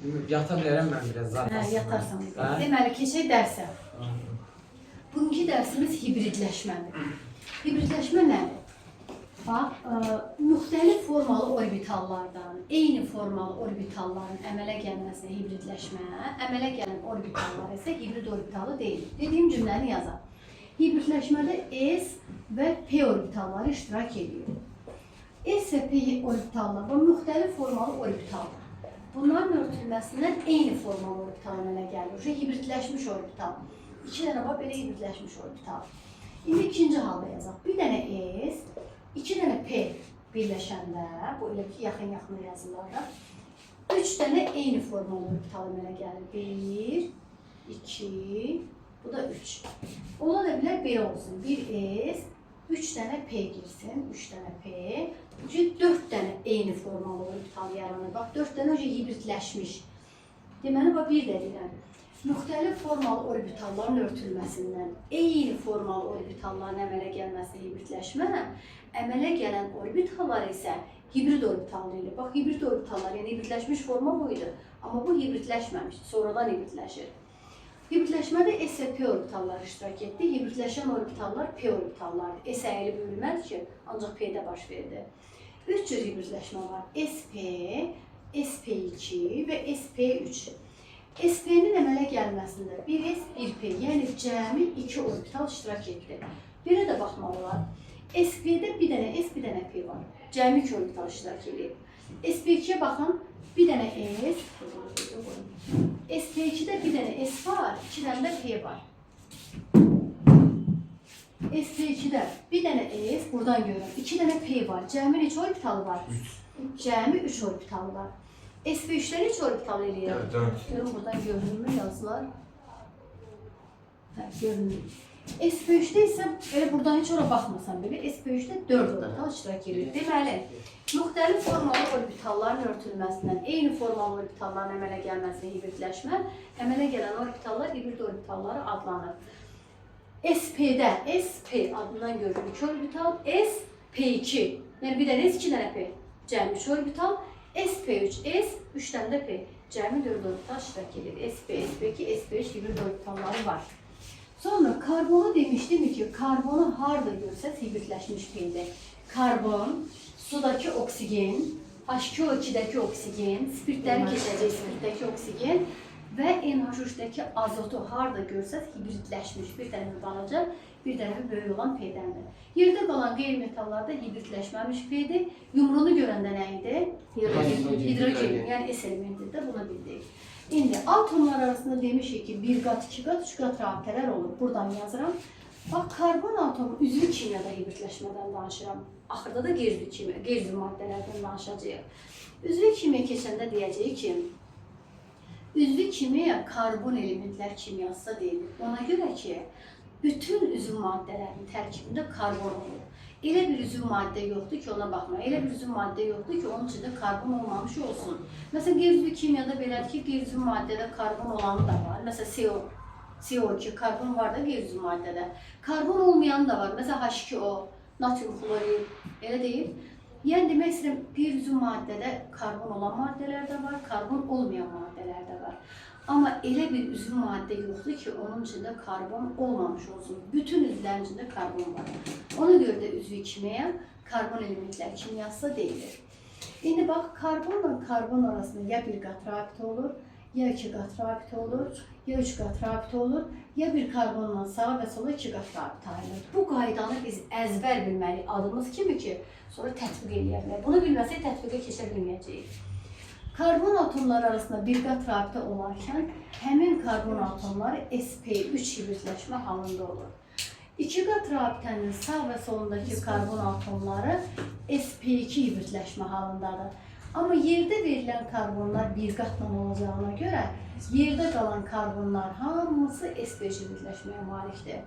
Yata bilərəm mən biraz zaten. Hə, yatarsan. Deməli, keçək dərsə. Bugünkü dərsimiz hibridləşmədir. Hibridləşmə nədir? Bax, müxtəlif formalı orbitallardan, eyni formalı orbitalların əmələ gəlməsinə hibridləşmə, əmələ gələn orbitallar isə hibrid orbitalı deyil. Dediyim cümləni yazaq. Hibridləşmədə S və P orbitalları iştirak edir. S və P orbitallar bu müxtəlif formalı orbitallar. Bunların örtülməsindən eyni formalı orbital əmələ gəlir. Hibridləşmiş orbital. İki dənə var, belə hibridləşmiş orbital. İndi ikinci halda yazaq. Bir dənə S, iki dənə P birləşəndə, bu elə ki, yaxın-yaxına yazılarda, üç dənə eyni formalı orbital əmələ gəlir. 1, 2, bu da 3. Ola da bilər belə olsun. Bir S, 3 dənə P girsin, 3 dənə P. 4 dənə eyni formalı orbital yaranır. Bax, 4 dənə önce hibridləşmiş. Deməli, bax, bir də deyirəm. Müxtəlif formalı orbitalların örtülməsindən eyni formalı orbitalların əmələ gəlməsi hibridləşmə, əmələ gələn orbitallar isə hibrid orbital deyilir. Bax, hibrid orbitallar, yəni hibridləşmiş forma bu idi. Amma bu hibridləşməmişdir, sonradan hibridləşir. Hibridləşmədə S və P orbitalları iştirak etdi. Hibridləşən orbitallar P orbitallardır. S əyili bölünmədir ki, ancaq P-də baş verdi. 3 cür hibridləşmə var. SP, SP2 və SP3. SP-nin əmələ gəlməsində 1S, 1P, yəni cəmi 2 orbital iştirak etdi. Birə də baxmalılar. SP-də bir dənə S, bir dənə P var. Cəmi 2 orbital iştirak edir. SP2-yə baxın, bir dənə S, SP2-də bir dənə S var, 2 dənə də P var. SP2-də bir dənə S, buradan görürəm, 2 dənə P var. Cəmi neçə orbitalı var? Cəmi 3 orbitalı var. SP3'də neçə orbital eləyir? 4. Görün, buradan görünür yazılar. Hə, görünür. SP3'də isə, elə buradan heç ora baxmasan belə, SP3'də 4 orbital iştirak edir. Deməli, müxtəlif formalı orbitalların örtülməsindən eyni formalı orbitalların əmələ gəlməsinə hibridləşmə, əmələ gələn orbitallar hibrid orbitalları adlanır. SP-də SP adından görünür 2 orbital, SP2, yəni bir dənə S, 2 dənə P, cəmi 3 orbital, SP3, S, 3 dənə də P, cəmi 4 orbital iştirak edir. SP, SP2, SP3 hibrid orbitalları var. Sonra karbonu demişdim ki, karbonu harda görsəz hibridləşmiş P-dir. Karbon, sudakı oksigen, H2O2-dəki oksigen, spirtlərin keçəcəyi spirtdəki oksigen və NH3-dəki azotu harda görsəz hibridləşmiş bir dənə balaca, bir dənə böyük olan P-dəndir. Yerdə qalan qeyri-metallarda hibridləşməmiş P-dir. Yumruğunu görəndə nə idi? Hidrogen, yəni S elementidir də, bunu bildik. İndi atomlar arasında demişik ki, 1 qat, 2 qat, 3 qat rabitələr olur. Buradan yazıram. Bax, karbon atomu üzvü kimyada hibridləşmədən danışıram. Axırda da qeyri maddələrdən danışacağıq. Üzvü kimya keçəndə deyəcəyik ki, üzvü kimya karbon elementlər kimyası deyilir. Ona görə ki, bütün üzv maddələrin tərkibində karbon olur. Elə bir üzv maddə yoxdur ki, ona baxma. Elə bir üzv maddə yoxdur ki, onun içində karbon olmamış olsun. Məsələn, qeyri-üzvü kimyada belədir ki, qeyri-üzv maddədə karbon olanı da var. Məsələn, CO2, karbon var da qeyri-üzv maddədə. Karbon olmayanı da var. Məsələn, H2O, natrium klorid, elə deyil. Yəni, demək istəyirəm, bir üzv maddədə karbon olan maddələr də var, karbon olmayan maddələr də var. Amma elə bir üzv maddə yoxdur ki, onun içində karbon olmamış olsun. Bütün üzvlərin içində karbon var. Ona görə də üzvü kimya karbon elementlər kimyası deyilir. İndi bax, karbonla karbon arasında ya bir qat rabitə olur, ya 2 qat rabitə olur, ya 3 qat rabitə olur, ya bir karbonla sağa və sola 2 qat rabitə ayrılır. Bu qaydanı biz əzbər bilməliyik adımız kimi ki, sonra tətbiq edəyərlər. Bunu bilməsək tətbiqə keçə bilməyəcəyik. Karbon atomları arasında bir qat rabitə olarkən, həmin karbon atomları sp3 hibridləşmə halında olur. 2 qat rabitənin sağ və solundakı karbon atomları sp2 hibridləşmə halındadır. Amma yerdə verilən karbonlar bir qatla olacağına görə, yerdə qalan karbonlar hamısı sp3 hibridləşməyə malikdir.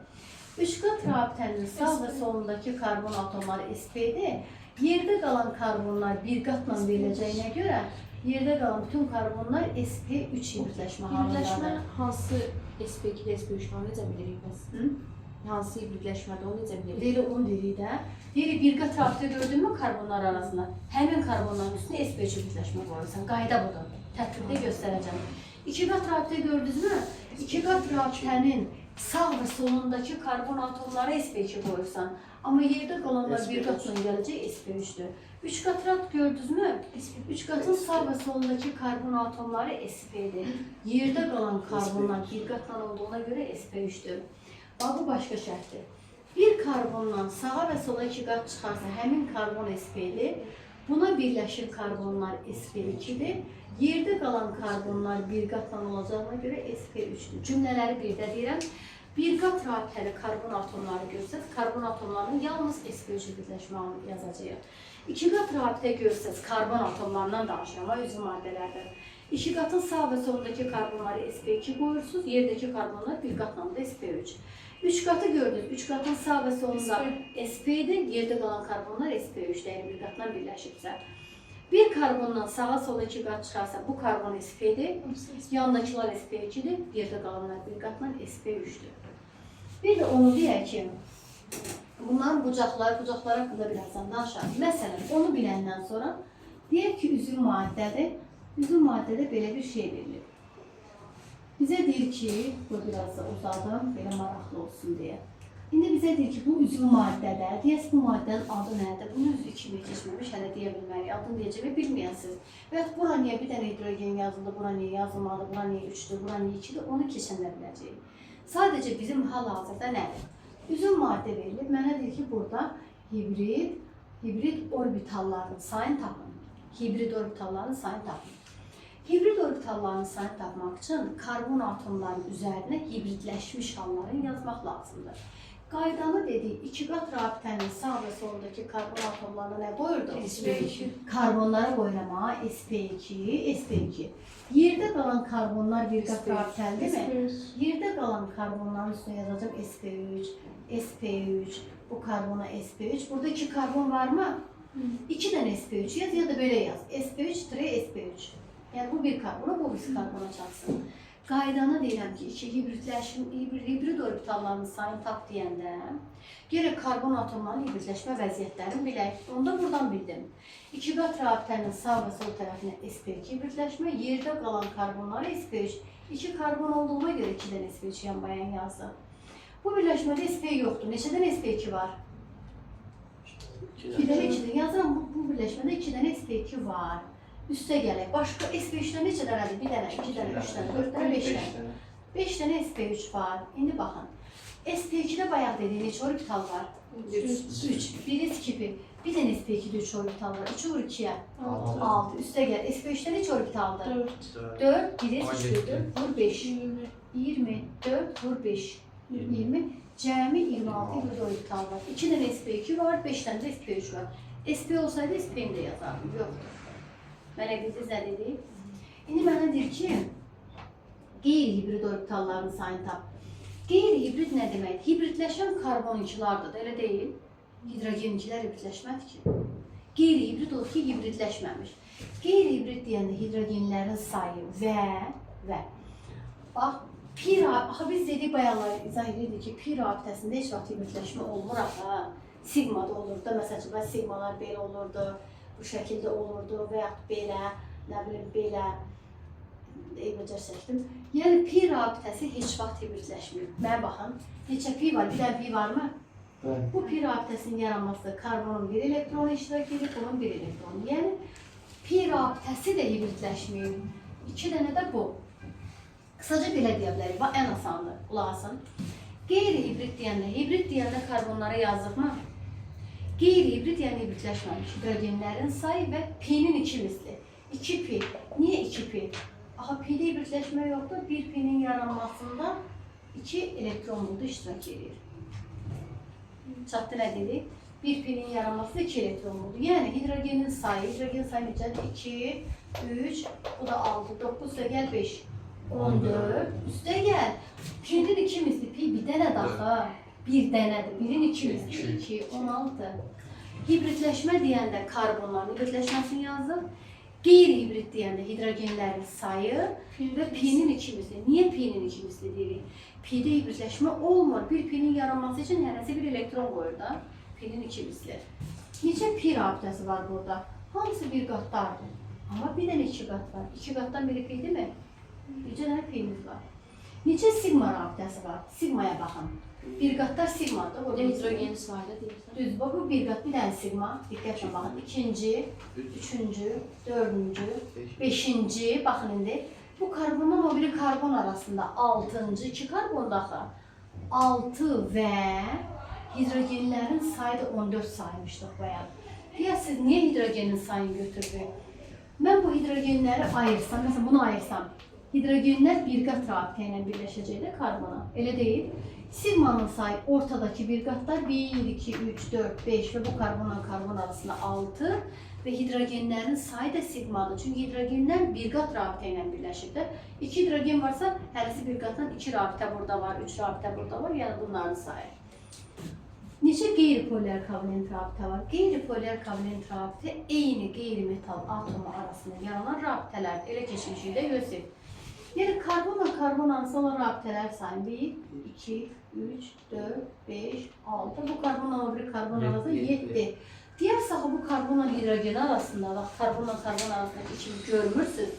3 qat rabitənin sağ və solundakı karbon atomları sp-dir. Yerdə qalan karbonlar bir qatla veriləcəyinə görə, yerdə qalan bütün karbonlar sp3 hibridləşmə halındadır. Hibridləşmə hansı sp2-də sp3-də onu necə bilirik bəs? Hansı hibridləşmədə onu necə bilirik? Deyilə onu deyirik də. Deyirik bir qat rabitə gördün mü karbonlar arasında? Həmin karbonların üstünə sp3 hibridləşmə qoyursan. Qayda budur. tətbiqdə göstərəcəm. İki qat rabitə gördünüzmü? İki qat rabitənin sağ və solundakı karbon atomları sp2 qoyursan. Amma yerdə qalanlar bir qatla gələcək sp3-dür. Üç qat rabit gördünüzmü? Üç qatın sağ və solundakı karbon atomları sp-dir. Yerdə qalan karbonlar bir qatla olduğuna görə sp3-dür. Bax, bu başqa şərtdir. Bir karbondan sağa və sola iki qat çıxarsa, həmin karbon sp-dir. Buna birləşir karbonlar sp2-dir. Yerdə qalan karbonlar bir qatla olacağına görə sp3-dür. Cümlələri birdə deyirəm. Bir qat rabitəli karbon atomları görsəz, karbon atomlarının yalnız sp3 birləşməni yazacağıq. İki qat rabitə görsəz, karbon atomlarından danışıram, üzüm maddələrdən. İki qatın sağ və solundakı karbonları sp2 qoyursunuz, yerdəki karbonlar bir qatla da sp3. Üç qatı gördünüz, üç qatın sağ və solunda sp-dir, yerdə qalan karbonlar sp3-dir, yəni bir qatla birləşibsə. Bir karbondan sağa sola iki qat çıxarsa, bu karbon sp-dir, yanındakılar sp2-dir, yerdə qalanlar bir qatla sp3-dür. Bir də onu deyək ki, bunların bucaqları haqqında birazdan danışarıq. Məsələn, onu biləndən sonra deyək ki, üzüm maddədir. Üzüm maddədə belə bir şey verilir. Bizə deyir ki, bu biraz da uzadım, belə maraqlı olsun deyə. İndi bizə deyir ki, bu üzüm maddədə, deyəs bu maddənin adı nədir? Bunun üzvü kimi keçməmiş, hələ deyə bilməliyik. Adını deyəcəmi bilməyəsiniz. Və yaxud bura niyə bir dənə hidrogen yazıldı, bura niyə yazılmadı, bura niyə 3-dür, bura niyə 2-dir, onu keçənlər biləcəyik. Sadəcə bizim hal-hazırda nədir? Üzüm maddə verilir. Mənə deyir ki, burada hibrid orbitalların sayını tapın. Hibrid orbitalların sayını tapın. Hibrid orbitalların sayını tapmaq üçün karbon atomlarının üzərinə hibridləşmiş halların yazmaq lazımdır. Qaydanı dedik, iki qat rabitənin sağ və solundakı karbon atomlarına nə qoyurduq? sp2. Karbonları qoynama, sp2. Yerdə qalan karbonlar bir qat rabitəlidirmi? Yerdə qalan karbonların üstünə yazacaq sp3, bu karbona sp3. Burada iki karbon varmı? İki dənə sp3 yaz ya da belə yaz. sp3-sp3. Yəni bu bir karbona, bu bir karbona çatsın. Qaydanı deyirəm ki, hibrid orbitallarının sayını tap deyəndə gərək karbon atomlarının hibridləşmə vəziyyətlərini bilək. Onu da buradan bildim. İki qat rabitənin sağ və sol tərəfinə sp2 hibridləşmə, yerdə qalan karbonları sp3. İki karbon olduğuna görə 2 dənə sp3 yan-bayan yazdı. Bu birləşmədə sp yoxdur. Neçə dənə sp2 var? 2 dənə 2 dənə yazıram. Bu birləşmədə 2 dənə sp2 var. Üstə gələk. Başqa sp3-dən neçə dənədir? 1 dənə, 2 dənə, 3 dənə, 4 dənə, 5 dənə. 5 dənə sp3 var. İndi baxın. sp2-də bayaq dedik, neçə orbital var? 3. Biri skipi. Bir dənə sp2-də 3 orbital var. 2 vur 2-yə. 6. Üstə gəl. sp3-də neçə orbitaldır? 4. Biri 3-dür. Vur 5. 20. 4 vur 5. 20. Cəmi 26 hibrid orbital var. 2 dənə sp2 var, 5 dənə də sp3 var. sp olsaydı sp-ni də yazardım. Yoxdur. Mənə bildiz nə dedik? İndi mənə deyir ki, qeyri-hibrid orbitalların sayını tap. Qeyri-hibrid nə demək? Hibridləşən karbon-ikilardır, elə deyil. Hidrogen-ikilər hibridləşmədir ki. Qeyri-hibrid olur ki, hibridləşməmiş. Qeyri-hibrid deyəndə hidrogenlərin sayı və bax, biz dedik bayanlar izah edirdik ki, pi rabitəsində heç vaxt hibridləşmə olmur axı. Sigmada olurdu, məsələn, sigmalar belə olurdu. Bu şəkildə olurdu və yaxud belə, nə bilim, belə eybəcər çəkdim. Yəni, pi rabitəsi heç vaxt hibridləşmir. Mənə baxın, neçə pi var? Bir dənə pi varmı? Bu pi rabitəsinin yaranması karbonun bir elektronu iştirak edir, bunun bir elektronu. Yəni, pi rabitəsi də hibridləşmir. 2 dənə də bu. Qısaca belə deyə bilərik, ən asandır, qulaq asın. Qeyri-hibrid deyəndə karbonlara yazdıq mı? Qeyri-hibrid yəni hibridləşməmiş hidrogenlərin sayı və p-nin 2 misli. 2 pi. Niyə 2 pi? Aha, pi-də hibridləşmə yoxdur. Bir pi-nin yaranmasında 2 elektron buldu iştirak edir. Çatdı nə dedik? Bir pi-nin yaranmasında 2 elektron buldu. Yəni hidrogenin sayı necədir? 2, 3, bu da 6, 9 da gəl 5, 14. Üstə gəl. P-nin 2 misli. Pi bir dənə daha. Bir dənədir. Birin 2 misli. 2, 16. Hibridləşmə deyəndə karbonların hibridləşməsini yazdıq. Qeyri-hibrid deyəndə hidrogenlərin sayı və pi-nin 2 misli. Niyə pi-nin 2 misli deyirik? Pi-də hibridləşmə olmur. Bir pi-nin yaranması üçün hərəsi bir elektron qoyur da. Pi-nin 2 misli. Neçə pi rabitəsi var burada? Hamısı bir qatlardır. Amma bir dənə 2 qat var. 2 qatdan biri pi mi? Bircə dənə pimiz var. Neçə sigma rabitəsi var? Sigmaya baxın. Bir qatlar sigmadır. Bir də hidrogeni sayda deyirsən. Düz, bu bir qat, bir dənə sigma. Diqqətlə baxın. İkinci, üçüncü, dördüncü, beşinci. Baxın indi. Bu karbondan o biri karbon arasında 6-cı 2 karbon daxı. 6 və hidrogenlərin sayı da 14 saymışdıq bayan. Deyəsiz, niyə hidrogenin sayını götürdük? Mən bu hidrogenləri ayırsam, məsələn bunu ayırsam, hidrogenlər bir qat rabitə ilə birləşəcək də karbona. Elə deyil. Sigmanın sayı ortadakı bir qatlar 1, 2, 3, 4, 5 və bu karbonla karbon arasında 6 və hidrogenlərin sayı da sigmadır. Çünki hidrogenlər bir qat rabitə ilə birləşir də. 2 hidrogen varsa, hərəsi bir qatdan 2 rabitə burada var, 3 rabitə burada var, yəni bunların sayı. Neçə qeyri-polyar kovalent rabitə var? Qeyri-polyar kovalent rabitə eyni qeyri-metal atomu arasında yaranan rabitələrdir. Elə keçmişik də Yusif. Yəni karbonla karbon arasında olan rabitələr sayı 1, 2, 3, 4, 5, 6. Bu karbonla o biri karbon arasında 7. Diğer saha bu karbonla hidrogen arasında, bak karbonla karbon arasındaki ikili görmürsünüz.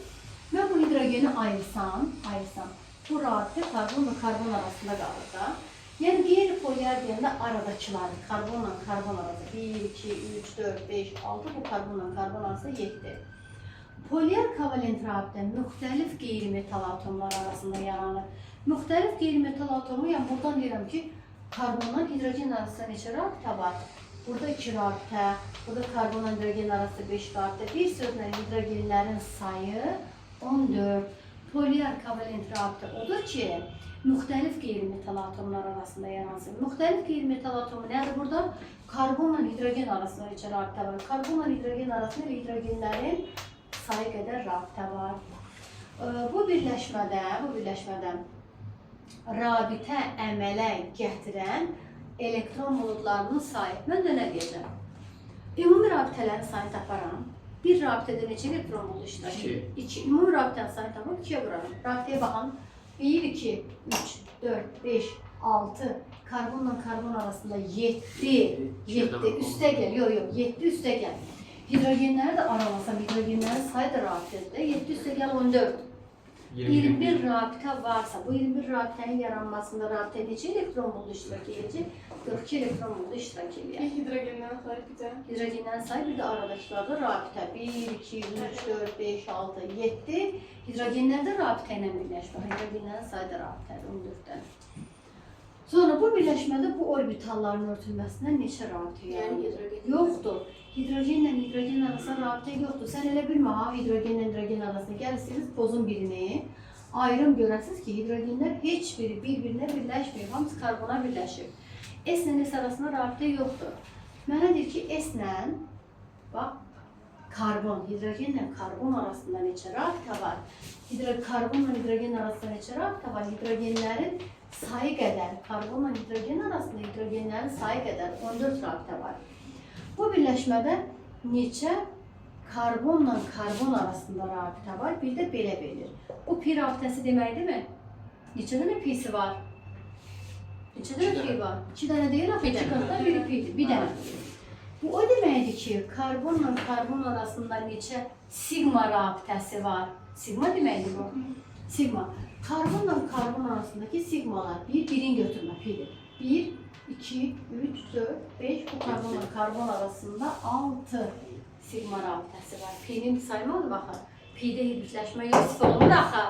Ben bu hidrogeni ayırsam, bu rabitə karbonla karbon arasında qalır da. Yəni qeyri-polyar deyəndə aradakılar, karbonla karbon arasında 1, 2, 3, 4, 5, 6, bu karbonla karbon arasında 7. Polyar kovalent rabitə müxtəlif qeyri-metal atomlar arasında yaranır. Müxtəlif qeyri-metal atomu, yəni buradan deyirəm ki, karbonla hidrogen arasında neçə rabitə var? Burada 2 rabitə, burada karbonla hidrogen arasında 5 rabitə. Bir sözlə hidrogenlərin sayı 14. Polyar kovalent rabitə odur ki, müxtəlif qeyri-metal atomlar arasında yaransın. Müxtəlif qeyri-metal atomu nədir burada? Karbonla hidrogen arasında neçə rabitə var? Karbonla hidrogen arasında hidrogenlərin sayı qədər rabitə var. Bu birləşmədə rabitə əmələ gətirən elektron buludlarının sayı. Mən də nə deyəcəm? Ümumi rabitələrin sayını taparam. Bir rabitədə neçə elektron buludu iştirak edir? 2. Ümumi rabitənin sayını tapıb 2-yə vuraram. Rabitəyə baxın. 1, 2, 3, 4, 5, 6. Karbonla karbon arasında 7. 7 üstə gəl. Yox, 7 üstə gəl. Hidrogenləri də aralasam, hidrogenlərin sayı da rabitədir. 7 üstə gəl 14. 21 rabitə varsa, bu 21 rabitənin yaranmasında rabitə neçə elektron buludu iştirak edəcək? 42 elektron buludu iştirak edir. Hidrogenlərin sayı bir də? Hidrogenlərin sayı bir də aradakılarda rabitə. 1, 2, 3, 4, 5, 6, 7. Hidrogenlər də rabitə ilə birləşmir. Hidrogenlərin sayı da rabitədir 14-dən. Sonra bu birləşmədə bu orbitalların örtülməsindən neçə rabitə yaranır? Yoxdur. Hidrogenlə hidrogen arasında rabitə yoxdur. Sən elə bilmə, hidrogenlə hidrogen arasında gəlirsiniz, pozun birini. Ayrım görəsiniz ki, hidrogenlər heç biri bir-birinə birləşmir. Hamısı karbona birləşir. S ilə S arasında rabitə yoxdur. Mənə deyir ki, S ilə, bax, karbon, hidrogenlə karbon arasında neçə rabitə var? Karbonla hidrogen arasında neçə rabitə var? Hidrogenlərin sayı qədər, karbonla hidrogen arasında hidrogenlərin sayı qədər 14 rabitə var. Bu birləşmədə neçə karbonla karbon arasında rabitə var? Bir də belə verir. Bu pi rabitəsi deməkdir mi? Neçə dənə pisi var? Neçə dənə pi var? 2 dənə deyil, axı 2 qatdan biri pidir. Bir dənə. Bu o deməkdir ki, karbonla karbon arasında neçə sigma rabitəsi var? Sigma deməkdir bu. Sigma. Karbonla karbon arasındaki sigmalar birini götürmə pidir. 1, 2, 3, 4, 5, bu karbonla karbon arasında 6 sigma rabitəsi var. Pi'nin saymalı baxın. Pi'de hibritləşmə yox, olmur axı.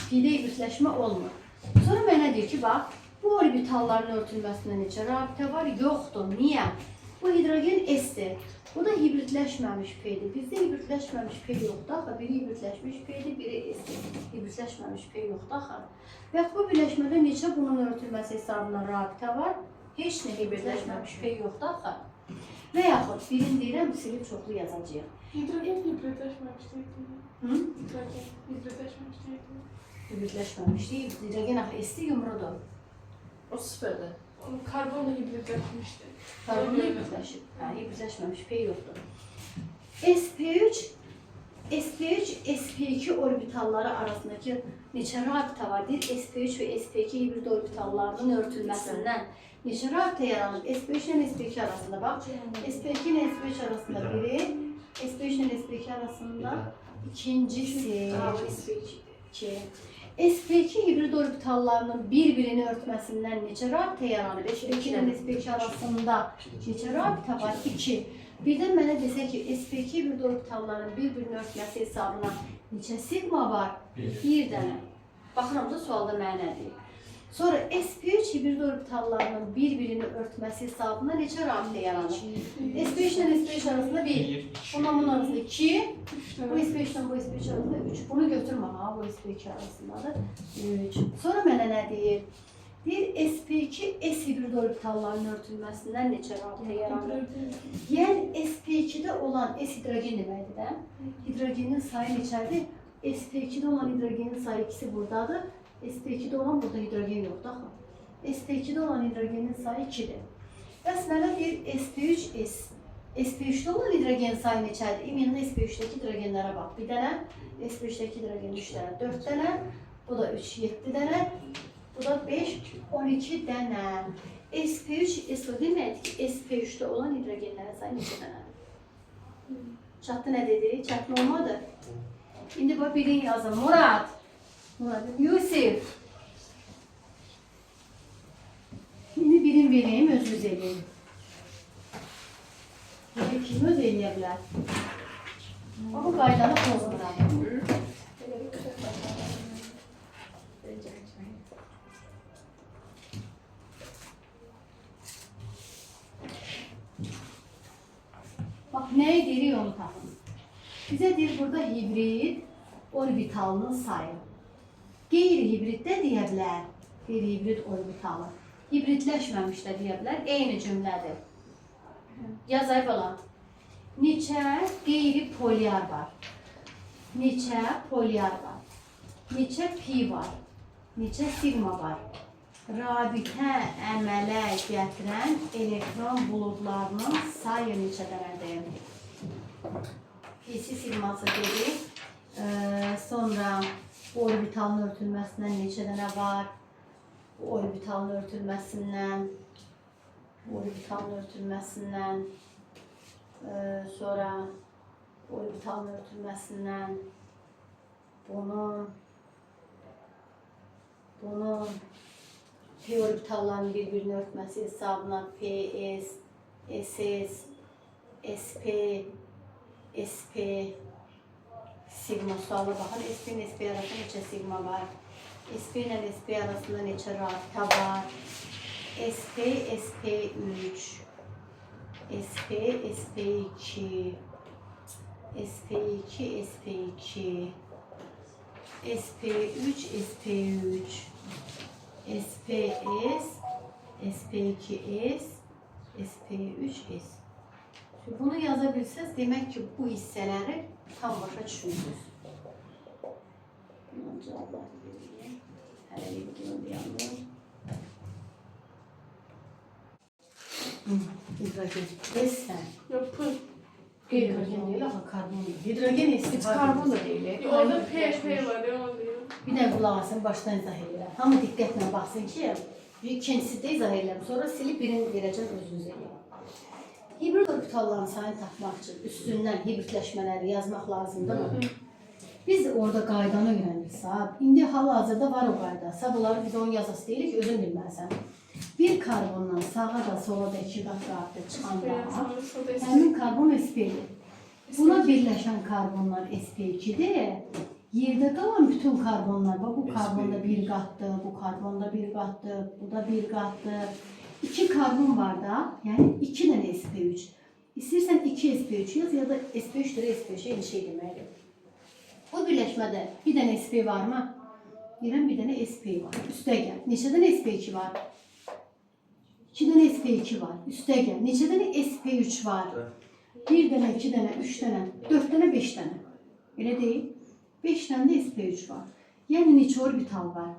Pi'de hibritləşmə olmur. Sonra mənə deyir ki, bax, bu orbitalların örtülməsində neçə rabitə var? Yoxdur. Niyə? Bu hidrogen S'dir. Bu da hibritləşməmiş P'dir. Bizdə hibritləşməmiş P yoxdur axı. Biri hibritləşmiş P'dir, biri S'dir. Hibritləşməmiş P yoxdur axı. Və bu birləşmədə neçə bunun örtülməsi hesabından rabitə var? Heç nə hibritləşməmiş P yoxdur axı. Və yaxud birini deyirəm, silib çoxlu yazacağıq. Hidrogen hibritləşməmiş deyil. Hidrogen hibritləşməmiş deyil. Hibritləşməmiş deyil. Hidrogen axı S'dir, yumrudur. O sıfırdır. Karbonla hibritləşmişdir. Karbonla hibritləşib. Hibritləşməmiş P yoxdur. SP3, SP2 orbitalları arasındakı neçə rabitə var? Deyir, SP3 və SP2 hibrid orbitallarının örtülməsindən neçə rabitə yaranır? SP3 ilə SP2 arasında bax. SP2 ilə SP3 arasında biri, SP3 ile SP2 arasında ikincisi SP2. SP2 hibrid orbitallarının bir-birini örtməsindən neçə rabitə yaranır? SP2 ilə SP2 arasında neçə rabitə var? 2. Birdən mənə desə ki, SP2 hibrid orbitallarının bir-birini örtməsi hesabına neçə sigma var? 1 dənə. Baxıram da sualda mənə nə deyir? Sonra SP3 hibrid orbitallarının bir-birini örtməsi hesabına neçə rabitə yaranır? SP3 ilə SP3 arasında 1. Bunun arasında 2. Bu SP3 ilə bu SP3 arasında 3. Bunu götürmə ha, bu SP2 arasındadır. 3. Sonra mənə nə deyir? Deyir SP2 S hibrid orbitallarının örtülməsindən neçə rabitə yaranır? Yəni SP2-də olan S hidrogen deməkdir də. Hidrogenin sayı neçədir? SP2-də olan hidrogenin sayı ikisi buradadır. SP2'de olan burada hidrogen yok daha. SP2'de olan hidrogenin sayı 2'dir. Bəs mənə bir SP3S. SP3'de olan hidrogen sayı neçədir? İminə SP3'deki hidrogenlərə bax. Bir dənə, SP3'deki hidrogen 3 dənə, 4 dənə, bu da 3, 7 dənə, bu da 5, 12 dənə. SP3S o deməkdir ki, SP3'de olan hidrogenlərin sayı neçə dənədir? Çatdı nə dedi? Çatdı olmadı. İndi bax birini yazın. Murad. Yusuf. Şimdi birim vereyim, özünüz edin. Böyle kim öz eləyə bilər? Bu qaydanı pozmuram. Bak neye geliyor onu tapın. Bize deyir burada hibrid orbitalının sayı. Qeyri-hibrid də deyə bilər. Qeyri-hibrid orbitalı. Hibridləşməmiş də deyə bilər. Eyni cümlədir. Yazay falan. Neçə qeyri-polyar var? Neçə polyar var? Neçə pi var? Neçə sigma var? Rabitə əmələ gətirən elektron buludlarının sayı neçə dənədir? Pisi sigması dedik. Sonra bu orbitalın örtülməsindən neçə dənə var? Bu orbitalın örtülməsindən, sonra orbitalın örtülməsindən, bunun P orbitallarının bir-birini örtməsi hesabına PS, SS, SP, SP, sigma suala baxın. SP ilə SP arasında neçə sigma var? SP ilə SP arasında neçə rabitə var? SP, SP3, SP, SP2, SP2, SP2, SP3, SP3, SPS, SP2S, SP3S. Bunu yazabilseniz demek ki bu hisseleri tam başa düşürsünüz. Cevaplar vereyim. Hele bir yandım. Hidrogen. Sen. Yok pıl. Hidrogen değil ama karbon değil. Hidrogen Hiç karbon da değil. Orada P var ya o değil. Bir de kulaq asın, baştan izah edirəm. Hamı diqqətlə baxsın ki, ikincisi də izah edirəm. Sonra silib birini verəcəm özünüzə. Hibrid orbitalların sayını tapmaq üçün üstündən hibridləşmələri yazmaq lazımdır. Biz orada qaydanı öyrəndik. İndi hal-hazırda var o qayda. Bunları biz onun yazası deyilik ki, özün bilməlisən. Bir karbondan sağa da sola da 2 qat rabitə çıxanda həmin karbon SP-dir. Buna birləşən karbonlar SP2-dir. Yerdə qalan bütün karbonlar, bu karbonda bir qatdır, bu karbonda bir qatdır, bu da bir qatdır. 2 karbon var da, yəni 2 dənə SP3. İstəyirsən 2 SP3 yaz ya da SP3-lərə SP3 eyni şey deməkdir. Bu birləşmədə bir dənə SP varmı? Deyirəm bir dənə SP var. Üstə gəl. Neçə dənə SP2 var? 2 dənə SP2 var. Üstə gəl. Neçə dənə SP3 var? 1 dənə, 2 dənə, 3 dənə, 4 dənə, 5 dənə. Elə deyil. 5 dənə də SP3 var. Yəni neçə orbital var?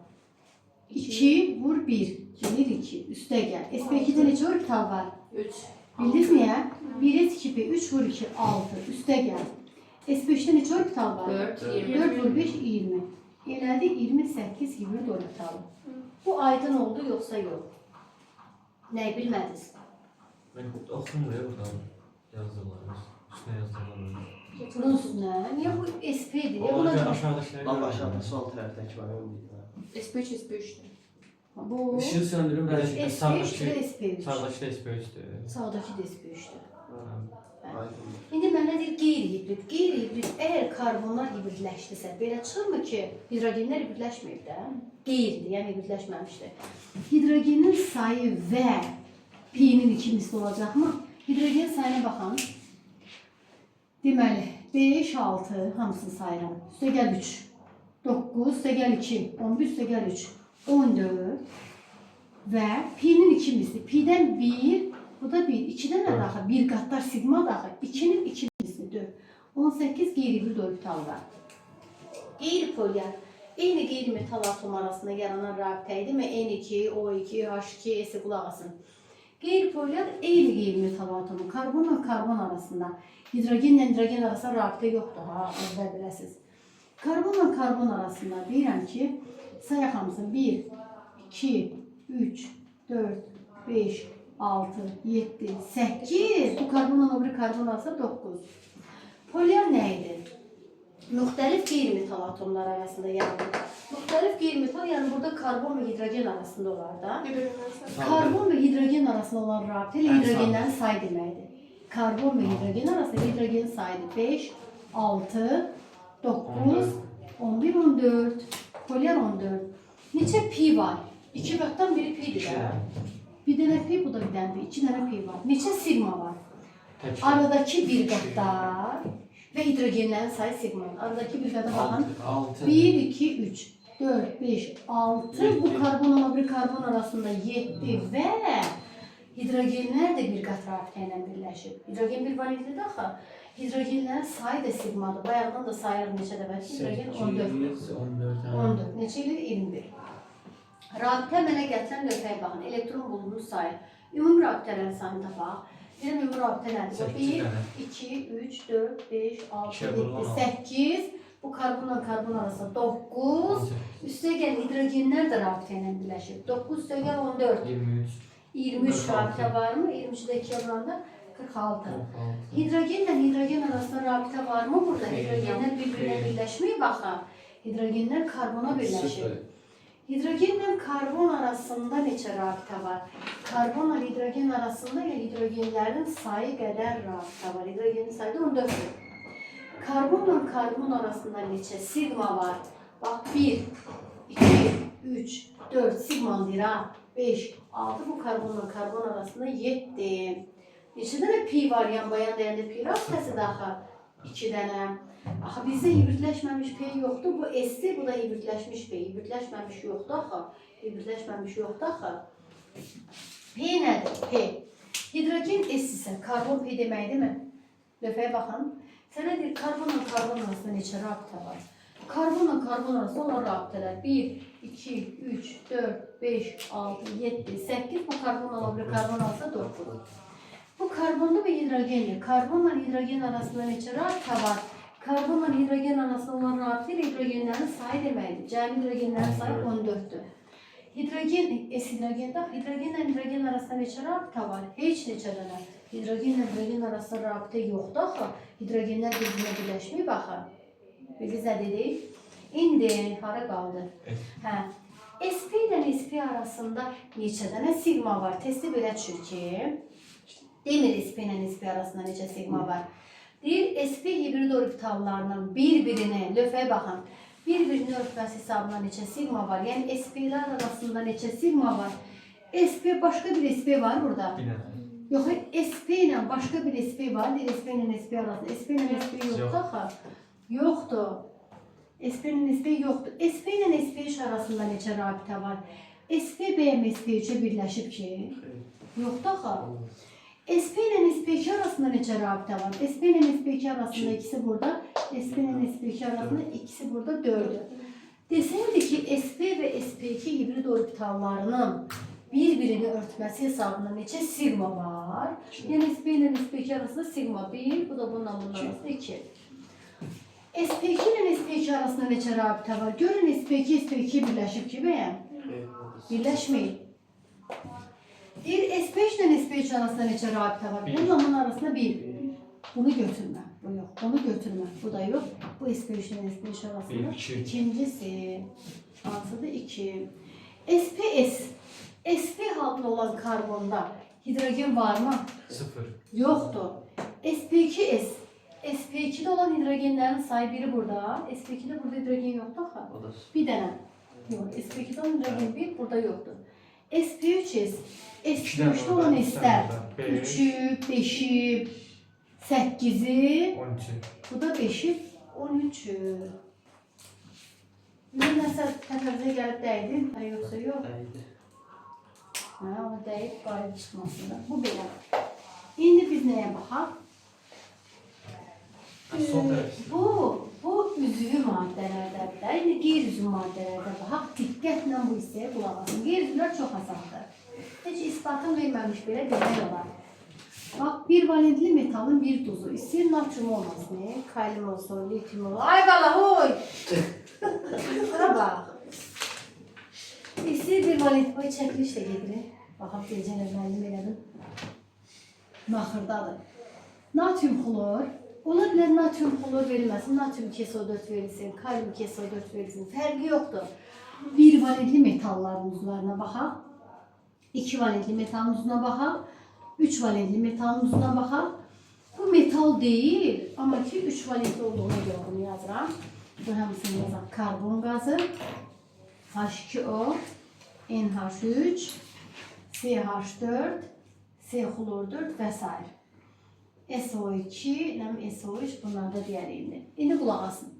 2 vur 1. Gelir 2. Üstə gəl. SP2-də neçə orbital var? 3. Bildiniz niyə? 1S 2P 3 vur 2 6. Üstə gəl. SP3-də neçə orbital var? 4, 20. 4 vur 5 20. Elədi 28 hibrid orbital. Bu aydın oldu yoxsa yox? Nəyi bilmədiniz? Ben oxumuyor buradan yazdıqlarımız. Ne yazdım? Bunun üstüne. Niye bu SP'dir? Ona Buna göre da aşağıdakiler. Lap aşağıda sol tərəfdəki var, onu deyirəm. SP3, SP3'tür. bu Işığı söndürüp SP3 sağdaki də SP3. sağdaki SP3'tür. Sağdakı da SP3'dür. Aydın. İndi mənə deyir qeyri-hibrid. Qeyri-hibrid əgər karbonlar hibridləşdisə, belə çıxırmı ki, hidrogenlər hibridləşməyib də? Qeyridir, yəni hibridləşməmişdir. Hidrogenin sayı və P-nin 2 misli olacaqmı? Hidrogen sayına baxın. Deməli, 5, 6 hamısını sayıram. Üstə gəl 3. 9, üstə gəl 2. 11, üstə gəl 3. 14 və P-nin 2 misli. P-dən 1, bu da 1. 2-dən nə daxil? 1 qatlar sigma daxil. 2-nin 2 misli 4. 18 qeyri-hibrid orbital var. Qeyri-polyar. Eyni qeyri-metal atom arasında yaranan rabitə idimi? N2, O2, H2, S qulaq asın. Qeyri-polyar eyni qeyri-metal atomu. Karbonla karbon arasında. Hidrogenlə hidrogen arasında rabitə yoxdur. Ha, özlər biləsiniz. Karbonla karbon arasında deyirəm ki, sayaq hamısını. 1, 2, 3, 4, 5, 6, 7, 8. Bu karbonla o biri karbon arasında 9. Polyar nə idi? Müxtəlif qeyri-metal atomlar arasında yaranır. Müxtəlif qeyri-metal, yəni burada karbon və hidrogen arasında olar da. Karbon və hidrogen arasında olan rabitə ilə hidrogenlərin sayı deməkdir. Karbon və hidrogen arasında hidrogenin sayıdır 5, 6, 9, 11, 14. Polyar 14. Neçə pi var? 2 qatdan biri pidir də. Bir dənə pi, bu da bir dənə pi. 2 dənə pi var. Neçə sigma var? Aradakı bir qatlar və hidrogenlərin sayı sigmadır. Aradakı bir qata baxın. 1, 2, 3, 4, 5, 6. Bu karbonla o biri karbon arasında 7 və hidrogenlər də bir qat rabitə ilə birləşib. Hidrogen bir vanillidir axı. Hidrogenlərin sayı da sigmadır. Bayaqdan da sayırıq neçə dəfə. Hidrogen 14. 14. Neçə ilə? 21. Rabitə mənə gətirən lövhəyə baxın. Elektron bulunmuş sayı. Ümumi rabitələrin sayını tapaq. Bizim ümumi rabitə nədir? 1, 2, 3, 4, 5, 6, 7, 8. Bu karbonla karbon arasında 9. Üstə gəl hidrogenlər də rabitə ilə birləşib. 9 üstə gəl 14. 23 rabitə varmı? 23-də 2 vuranda 46. Hidrogenlə hidrogen arasında rabitə varmı burada? Hidrogenlər bir-birinə birləşməyib baxın. Hidrogenlər karbona birləşib. Hidrogenlə karbon arasında neçə rabitə var? Karbonla hidrogen arasında hidrogenlərin sayı qədər rabitə var. Hidrogenin sayı da 14-dür. Karbonla karbon arasında neçə sigma var? Bax 1, 2, 3, 4 sigma deyir ha. 5, 6 bu karbonla karbon arasında 7. Neçə dənə pi var yan-bayan deyəndə pi rabitəsi daxı? 2 dənə. Axı bizdə hibridləşməmiş P yoxdur. Bu S, bu da hibridləşmiş P. Hibridləşməmiş yoxdur axı. Hibridləşməmiş yoxdur axı. P nədir? P. Hidrogen S isə karbon P deməkdir mi? Lövhəyə baxın. Sənə deyir, karbonla karbon arasında neçə rabitə var? Karbonla karbon arasında olan rabitələr 1, 2, 3, 4, 5, 6, 7, 8. Bu karbonla olan bir karbon arasında 9. Bu karbonlu və hidrogenli. Karbonla hidrogen arasında neçə rabitə var? Karbonla hidrogen arasında olan rabitə ilə hidrogenlərin sayı deməkdir. Cəmi hidrogenlərin sayı 14-dür. Hidrogenlə hidrogen arasında neçə rabitə var? Heç neçə dənə. Hidrogenlə hidrogen arasında rabitə yoxdur axı. Hidrogenlər bir-birinə birləşməyib axı. Bildiniz nə dedik? İndi hara qaldı? Hə. SP ilə SP arasında neçə dənə sigma var? Testi belə düşür ki, demir SP ilə SP arasında neçə sigma var? Deyir, SP hibrid orbitallarının bir-birini, lövhəyə baxın, bir-birinin örtməsi hesabına neçə sigma var? Yəni SP'lər arasında neçə sigma var? SP, başqa bir SP var burada. Yox, SP ilə başqa bir SP var. Deyir, SP ilə SP arasında. SP ilə SP yoxdur axı. Yoxdur. SP ilə SP yoxdur. SP ilə SP3 arasında neçə rabitə var? SP bəyəm SP3-ə birləşib ki? Yoxdur axı. SP ilə SP2 arasında neçə rabitə var? SP ilə SP2 arasında ikisi burada, SP ilə SP2 arasında ikisi burada 4-dür. Desəydi ki, SP və SP2 hibrid orbitallarının bir-birini örtməsi hesabında neçə sigma var? Yəni SP ilə SP2 arasında sigma 1, bu da bununla bunun arasında 2. SP2 ilə SP2 arasında neçə rabitə var? Görün SP2, SP2 birləşib ki, bəyəm? Birləşməyib. Deyir, SP3 ilə SP3 arasında neçə rabitə var? Bununla bunun arasında 1. Bunu götürme. Bu yok. Bunu götürme. Bu da yok. Bu SP3 ile SP3 arasında. İki. İkincisi. Altıda 2. SPS. SP halinde olan karbonda hidrogen var mı? 0. Yoktur. SP2S. SP2'de olan hidrogenlerin sayı biri burada. SP2'de burada hidrogen yoktu ha. O da Bir dənə. Yox, SP2'də olan hidrogen bir burada yoktur. SP3S. SP3'də olan S-lər 3'ü, 5'i, 8'i, 12. bu da 5'i, 13'ü. Bir nəsə təfəvvüzə gəlib dəydin, ha yoxsa yox? əydi. Ha, o dəyib qalib çıxmasında. Bu belə. İndi biz nəyə baxaq? Son tərəf. Bu üzvü maddələrdə də, indi qeyri-üzvü maddələrdə baxaq. Diqqətlə bu hissəyə qulaq asın. Qeyri-üzvlər çox asandır. Heç isbatın verməmiş belə demək olar. Bax, bir valentli metalın bir duzu. İstəyir natrium olmasın, kalium olsun, lityum olsun. Ay bala, hoy! Bura bax. İstəyir bir valentli, boy çəkiliş də gedirir. Baxaq, deyəcəklər, müəllim elədim. Naxırdadır. Natrium xlor. Ola bilər natrium xlor verilməsin, natrium KSO4 verilsin, kalium KSO4 verilsin. Fərqi yoxdur. Bir valentli metalların uzlarına baxaq. 2 valentli metalın uzuna baxaq. 3 valentli metalın uzuna baxaq. Bu metal deyil, amma ki 3 valentli olduğuna görə bunu yazıram. Bu hamısını yazaq. Karbon qazı, H2O, NH3, CH4, C-xlor4 və s. SO2, SO3 bunlar da deyərik indi. İndi qulaq asın.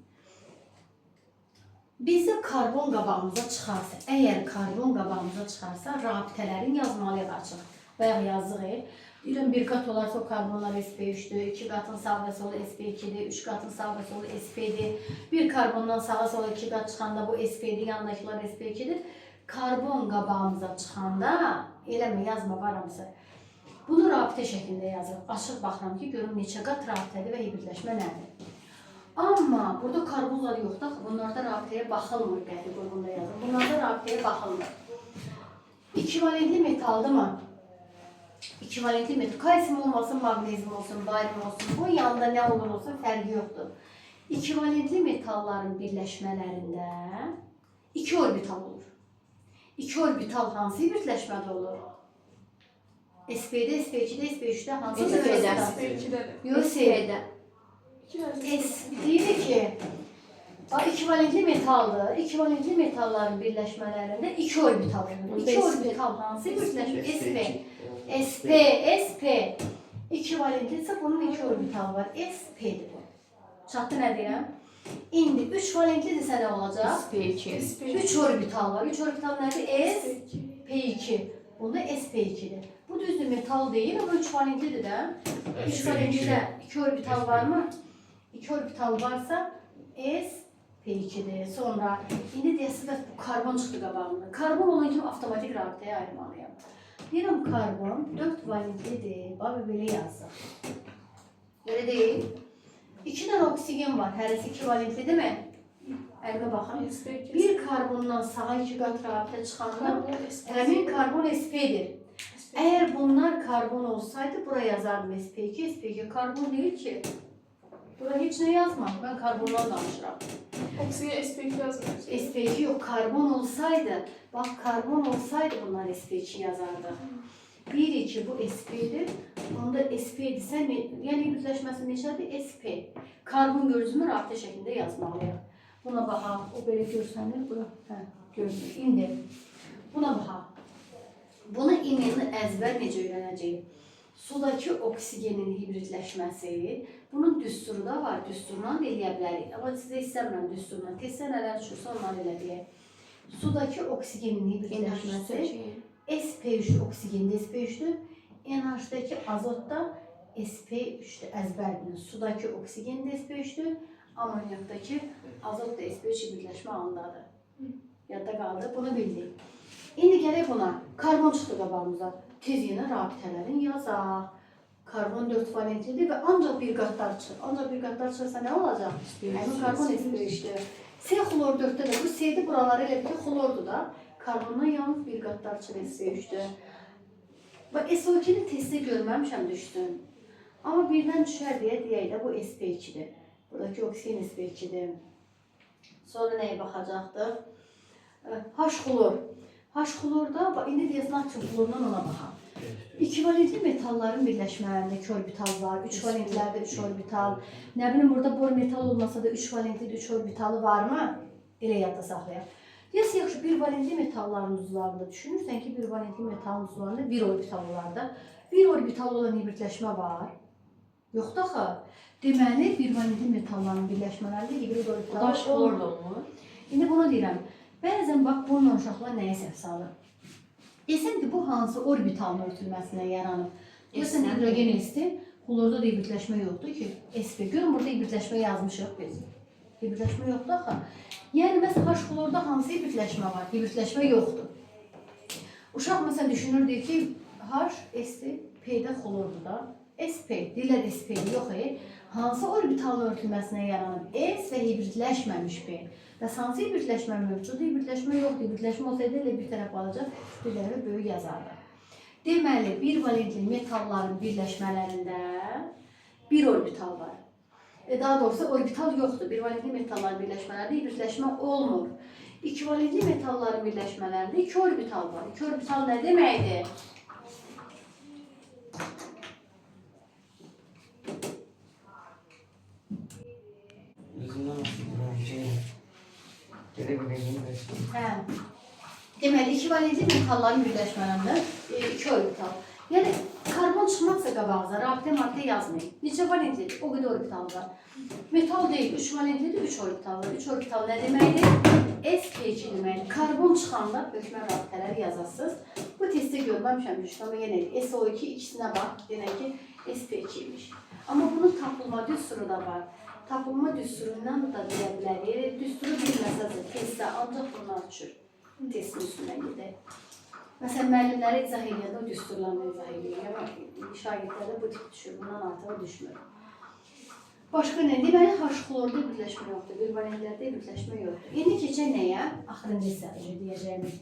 Bizdə karbon qabağımıza çıxarsa, əgər karbon qabağımıza çıxarsa, rabitələrin yazmalıyıq açıq. Bayaq yazdıq. Deyirəm, bir qat olarsa o karbonlar SP3'dür, 2 qatın sağ və solu SP2'dir, 3 qatın sağ və solu SP'dir. Bir karbondan sağa sola 2 qat çıxanda bu SP'dir, yanındakılar SP2'dir. Karbon qabağımıza çıxanda, eləmə, yazma, varamısı. Bunu rabitə şəklində yazırıq. Açıq baxıram ki, görüm neçə qat rabitədir və hibridləşmə nədir. Amma burada karbonlar yoxdur. Bunlarda rabitəyə baxılmır, qəti qurğunda yazılır. Bunlarda rabitəyə baxılmır. 2 valentli metaldır mı? 2 valentli metal. Kalsium olmasın, maqnezium olsun, barium olsun. Bunun yanında nə olur olsun, fərqi yoxdur. 2 valentli metalların birləşmələrində 2 orbital olur. 2 orbital hansı birləşmədə olur? SP'də, SP2'də, SP3'də hansı SP-də. SP2'də. Yox, SP-də. deyir ki, 2 valentli metaldır. 2 valentli metalların birləşmələrində 2 orbital olur. 2 orbital hansı birləşmə? SP, SP. 2 valentli isə bunun 2 orbital var. SP'dir bu. Çatdı nə deyirəm? İndi 3 valentlidirsə nə olacaq? SP2. 3 orbital var. 3 orbital nədir? S, P2. Bunda SP2'dir. Bu düzdür metal deyil ama 3 valentlidir də. 3 valentlidə 2 orbital var mı? 2 orbital varsa S, P2'dir. Sonra indi deyəsiniz bu karbon çıxdı qabağında. Karbon olan kimi avtomatik rabitəyə ayırmalıyam. Deyirəm karbon 4 valentlidir. Bax belə yazsaq. Belə deyil. 2 dənə oksigen var. Hərəsi 2 valentlidir mi? Əlimə baxın. Bir karbondan sağa 2 qat rabitə çıxanda həmin karbon SP-dir. Əgər bunlar karbon olsaydı bura yazardım SP2, SP2 karbon deyil ki. Bura heç nə yazmam. Ben karbondan danışıram. Oksigen SP2 yazmıyor. SP2 yok. Karbon olsaydı, bak karbon olsaydı bunlar SP2 yazardı. 1, 2 bu SP'dir. Onda SP'dirsə, yəni hibridləşməsi neçədir? SP. Karbon görüntüsünü rabitə şəklində yazmalıyıq. Buna baxaq. O belə görsənir. Bura görünür. İndi buna baxaq. Bunu immini əzbər necə öyrənəcəyik? Sudakı oksigenin hibridləşməsi, bunun düsturu da var, düsturundan da eləyə bilərik. Amma sizə istəmirəm düsturundan. Tezsə nələr düşürsə onları elə deyək. Sudakı oksigenin hibridləşməsi, SP3 oksigendə SP3'dür, NH'-dəki azotda SP3'dür, əzbərdir. Sudakı oksigendə SP3'dür, amonyakdakı azot da SP3 hibridləşmə anındadır. Yadda qaldı, bunu bildik. İndi gələk buna, karbon çıxdı qabağımıza. Tez yenə rabitələrin yazaq. Karbon 4 valentlidir və ancaq bir qatlar çıxır. Ancaq bir qatlar çıxırsa nə olacaq? Həmin karbon SP3'dür. C-xlor 4'də də bu C-dir, buraları elə bir ki, xlordur da. Karbondan yalnız bir qatlar çıxır SP3'dür. Və SO2-ni testi görməmişəm düşsün. Amma birdən düşər deyə deyək də bu SP2-dir. Buradakı oksigen SP2-dir. Sonra nəyə baxacaqdıq? H-xlor. H-xlorda, indi deyəsən natrium xlorundan ona baxaq. 2 valentli metalların birləşmələrində 2 orbital var, 3 valentlərdə 3 orbital. Nə bilim, burada bor metal olmasa da 3 valentli 3 orbitalı varmı? Elə yadda saxlayaq. Deyəsə, yaxşı, 1 valentli metalların uzlarında düşünürsən ki, 1 valentli metalın uzlarında 1 orbital olar da. 1 orbital olan hibridləşmə var. Yoxdur axı. Deməli, 1 valentli metalların birləşmələrində hibrid orbital Daş xlor da olmur. İndi bunu deyirəm. Bəzən bax, bununla uşaqlar nəyə səhv salır? Desəm ki, bu hansı orbitalın örtülməsinə yaranıb? Deyəsən, hidrogen esti, xlorda da hibridləşmə yoxdur ki, sp. Görün, burada hibridləşmə yazmışıq biz. Hibridləşmə yoxdur axı. Yəni, məsələn, H-xlorda hansı hibridləşmə var? Hibridləşmə yoxdur. Uşaq məsələn düşünürdü ki, H, esti, P-də xlordur da. sp, deyirlər sp, yox, hansı orbitalın örtülməsinə yaranıb? S və hibridləşməmiş P. Bəs hansı hibridləşmə mövcuddur? Hibridləşmə yoxdur. Hibridləşmə olsaydı elə bir tərəf alacaq, bir tərəfə böyük yazardı. Deməli, 1 valentli metalların birləşmələrində 1 orbital var. Daha doğrusu orbital yoxdur. 1 valentli metalların birləşmələrində hibridləşmə olmur. 2 valentli metalların birləşmələrində 2 orbital var. 2 orbital nə deməkdir? Özündən asılır. Belə biləyim. Hə. Deməli, 2 valentli metalların birləşmələrində 2 orbital. Yəni, karbon çıxmaqsa qabağıza, rabitə yazmayın. Neçə valentlidir? O qədər orbital var. Metal deyil, 3 valentlidir, 3 orbital var. 3 orbital nə deməkdir? sp2 deməkdir. Karbon çıxanda bölüşmə rabitələri yazasınız. Bu testi görməmişəm, amma yenə SO2 ikisinə bax, denək ki, sp2 imiş. Amma bunun tapılma düsturu da var. Tapılma düsturundan da deyə bilərik. Düsturu bilməsəz testdə ancaq bundan düşür. Testin üstündən gedək. Məsələn, müəllimləri izah edən o düsturlarını izah edir. Amma şagirdlərdə bu tip düşür, bundan artıq düşmür. Başqa nə? Deməli, H-xlorda birləşmə yoxdur, 1 valentlərdə birləşmə yoxdur. İndi keçək nəyə? Axırıncı hissədə deyəcəyimiz.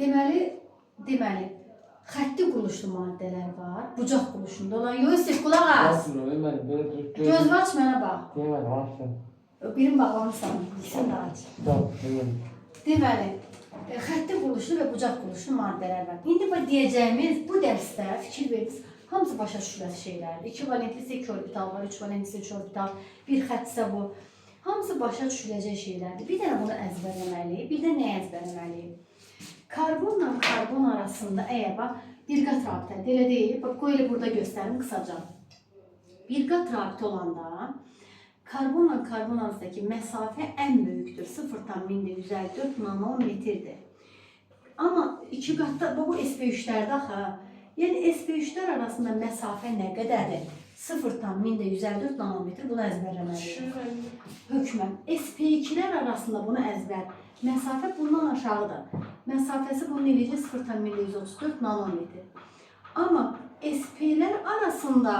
Deməli, xətti quruluşlu maddələr var, bucaq quruluşunda olan. Yusif, qulaq as. Gözünü aç, mənə bax. Deməli, açsın. Birini bağlamısan, ikisini də aç. Deməli, xətti quruluşlu və bucaq quruluşlu maddələr var. İndi deyəcəyimiz bu dərsdə fikir verdiniz, hamısı başa düşülən şeylərdir. 2 valentlisə 2 orbital var, 3 valentlisə 3 orbital, bir xətsə bu. Hamısı başa düşüləcək şeylərdir. Bir dənə bunu əzbərləməliyik, bir də nəyə əzbərləməliyik? Karbonla karbon arasında əgər bax, bir qat rabitə, elə deyil, bax, qoy elə burada göstərim qısaca. Bir qat rabitə olanda, karbonla karbon arasındakı məsafə ən böyükdür, 0,154 nanometrdir. Amma iki qatda, bu sp3-lərdə axı, yəni sp3-lər arasında məsafə nə qədərdir? 0,154 nanometr, bunu əzbərləməliyik. Hökmən, sp2-lər arasında bunu əzbər. Məsafə bundan aşağıdır. Məsafəsi bunun eləcək 0,134 nanometr. Amma SP-lər arasında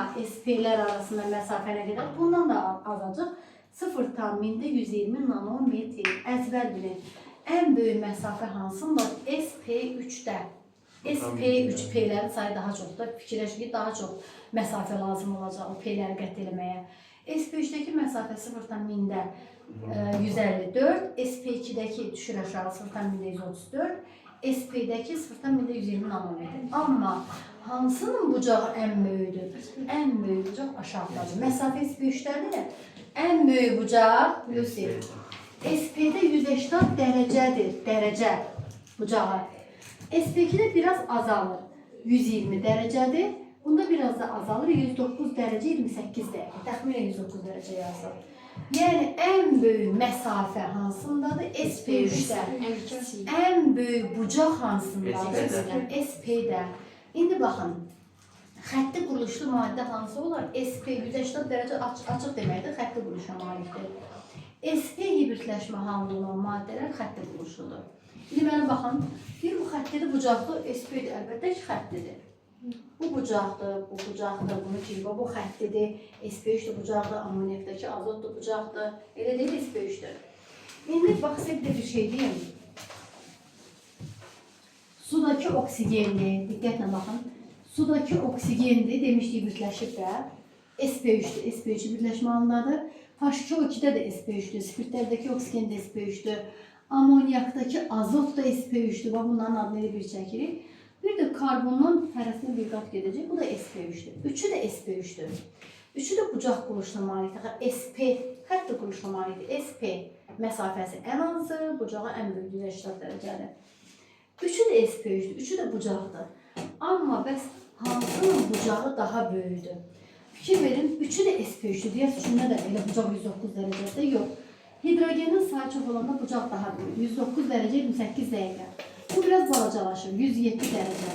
məsafə nə qədər? Bundan da azacaq 0,120 nanometr. Əzbər bilin. Ən böyük məsafə hansında? SP3-də. SP3 P-lərin sayı daha çoxdur. Fikirləşin ki, daha çox məsafə lazım olacaq o P-ləri qət eləməyə. SP3-dəki məsafə 0,100-də 154, SP2-dəki düşür aşağı 0,134, SP-dəki 0,120 nanometr. Amma hansının bucağı ən böyüdür? Ən böyük bucaq aşağıdadır. Məsafə SP3-dədir. Ən böyük bucaq, Yusif, SP-də 180 dərəcədir, dərəcə bucağı. SP2-də biraz azalır, 120 dərəcədir. Bunda biraz da azalır, 109 dərəcə 28 dəqiqə, təxminən 109 dərəcə yazılır. Yəni, ən böyük məsafə hansındadır? SP3-də. Ən böyük bucaq hansındadır? SP-də. İndi baxın, xətti quruluşlu maddə hansı olar? SP 180 dərəcə açıq deməkdir, xətti quruluşa malikdir. SP hibridləşmə halında olan maddələr xətti quruluşludur. İndi mənə baxın, bu xəttidir, bucaqdır, SP-dir, əlbəttə ki, xəttidir. Bu bucaqdır, bu bucaqdır, bunu ki, bu xəttidir, SP3-dür, bucaqdır, ammoniakdakı azotdur, bucaqdır, elə deyil, SP3-dür. İndi bax, sizə bir şey deyim. Sudakı oksigendir, diqqətlə baxın. Sudakı oksigendir, demişdik birləşib də. SP3'dür, SP3'ü birləşmə halındadır. H2O2'də də SP3'dür, spirtlərdəki oksigen də SP3'dür. Amonyakdakı azot da SP3'dür. Bax, bunların adını elə bir çəkirik. Bir də karbonun hərəsinə bir qat gedəcək, bu da SP3'dür. Üçü də SP3'dür. Üçü də bucaq quruluşuna malikdir. SP xətt quruluşuna malikdir. SP məsafəsi ən azı, bucağı ən böyükdür, 80 dərəcədir. Üçü də SP3'dür, üçü də bucaqdır. Amma bəs hansının bucağı daha böyükdür? Fikir verin, üçü də SP3'dür. Deyəs üçündə də elə bucaq 109 dərəcədə yox. Hidrogenin sayı çox olanda bucaq daha böyük. 109 dərəcə 28 dəqiqə. Bu biraz balacalaşır, 107 dərəcə.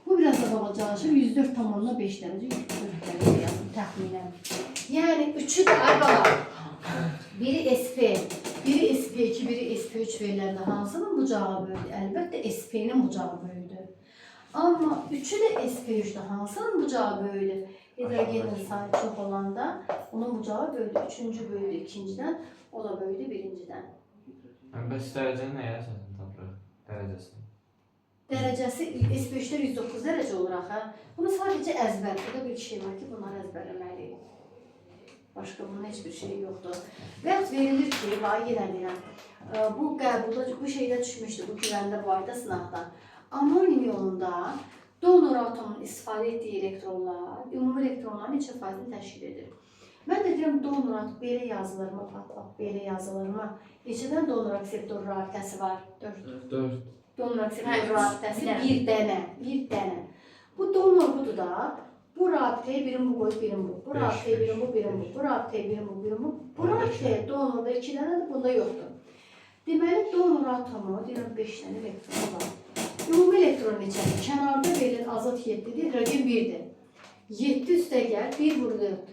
Bu biraz da balacalaşır, 104,5 dərəcə, 140 dərəcə yazım təxminən. Yəni üçü də aybalar. Biri SP, biri SP2, biri SP3 veriləndə hansının bucağı böyükdür? Əlbəttə SP-nin bucağı böyükdür. Amma üçü də SP3'də hansının bucağı böyükdür? Hidrogenin sayı çox olanda onun bucağı böyükdür. Üçüncü böyükdür ikincidən, o da böyükdür birincidən. Bəs dərəcəni nəyə əsasən tapırıq? Dərəcəsini. Dərəcəsi SP3'də 109 dərəcə olur axı. Bunu sadəcə əzbər. Burada bir şey var ki, bunları əzbərləməliyik. Başqa bunun heç bir şey yoxdur. Və verilir ki, yenə deyirəm, bu qəbulda, bu şeydə düşmüşdür, bu güvəndə barədə sınaqda. Amonium yolunda donor atomun istifadə etdiyi elektronlar, ümumi elektronların neçə faizini təşkil edir? Mən də deyirəm, donor atom belə yazılırmı, belə yazılırmı? Neçədən donor akseptor rabitəsi var? 4. Donor akseptor rabitəsi bir dənə. Bu donor budur da. Bu rabitəyə birim bu qoyub, birim bu. Bu rabitəyə birim bu, birim bu. Bu rabitəyə birim bu, birim bu. Bu rabitəyə donorda 2 dənədir, bunda yoxdur. Deməli, donor atomu, deyirəm 5 dənə elektronu var. Ümumi elektron neçədir? Kənarda verilir azot 7-dir, hidrogen 1-dir. 7 üstə gəl, 1 vur 4.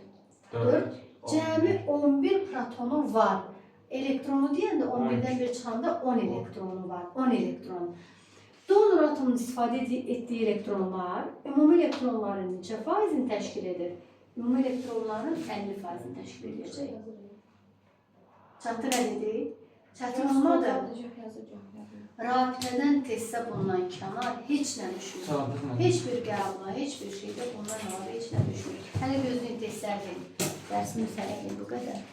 Cəmi 11 protonu var. Elektronu deyəndə 11-dən bir çıxanda 10 elektronu var. 10 elektron. Donor atomunun istifadə etdiyi elektronlar ümumi elektronların neçə faizini təşkil edir? Ümumi elektronların 50 faizini təşkil edəcək. Çatır əlidir. Çatır olmadı. Rabitədən tezsə bundan kənar heç nə düşmür. Heç bir qəbula, heç bir şeydə bundan əlavə heç nə düşmür. Hələ gözünü tezsər deyin. Dərsini sərəyin bu qədər.